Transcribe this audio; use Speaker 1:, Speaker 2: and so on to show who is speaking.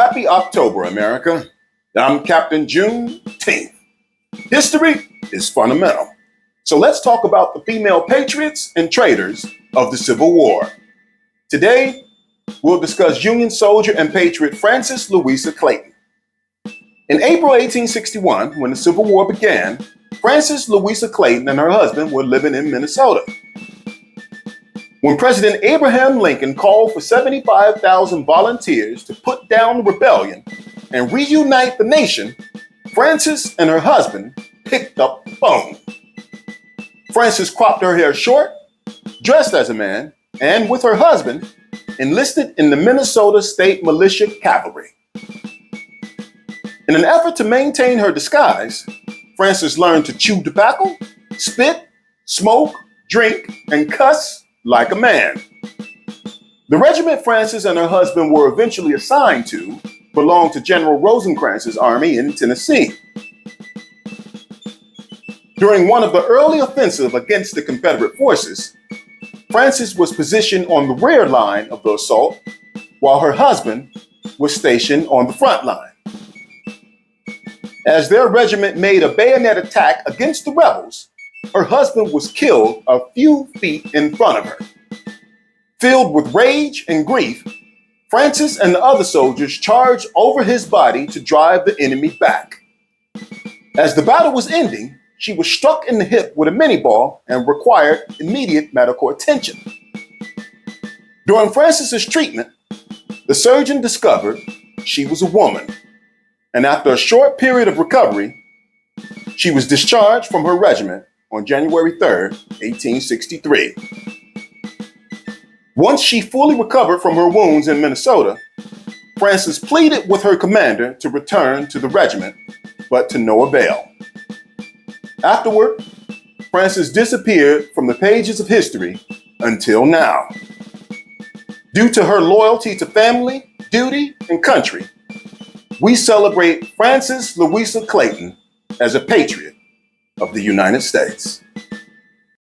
Speaker 1: Happy October, America. I'm Captain Juneteenth. History is fundamental. So let's talk about the female patriots and traitors of the Civil War. Today, we'll discuss Union soldier and patriot Frances Louisa Clayton. In April 1861, when the Civil War began, Frances Louisa Clayton and her husband were living in Minnesota. When President Abraham Lincoln called for 75,000 volunteers to put down the rebellion and reunite the nation, Frances and her husband picked up the phone. Frances cropped her hair short, dressed as a man, and with her husband, enlisted in the Minnesota State Militia Cavalry. In an effort to maintain her disguise, Frances learned to chew tobacco, spit, smoke, drink, and cuss like a man. The regiment Frances and her husband were eventually assigned to belonged to General Rosecrans's army in Tennessee. During one of the early offensives against the Confederate forces, Frances was positioned on the rear line of the assault, while her husband was stationed on the front line. As their regiment made a bayonet attack against the rebels, her husband was killed a few feet in front of her. Filled with rage and grief, Frances and the other soldiers charged over his body to drive the enemy back. As the battle was ending, she was struck in the hip with a minie ball and required immediate medical attention. During Frances's treatment, the surgeon discovered she was a woman, and after a short period of recovery, she was discharged from her regiment on January 3, 1863. Once she fully recovered from her wounds in Minnesota, Frances pleaded with her commander to return to the regiment, but to no avail. Afterward, Frances disappeared from the pages of history until now. Due to her loyalty to family, duty, and country, we celebrate Frances Louisa Clayton as a patriot of the United States.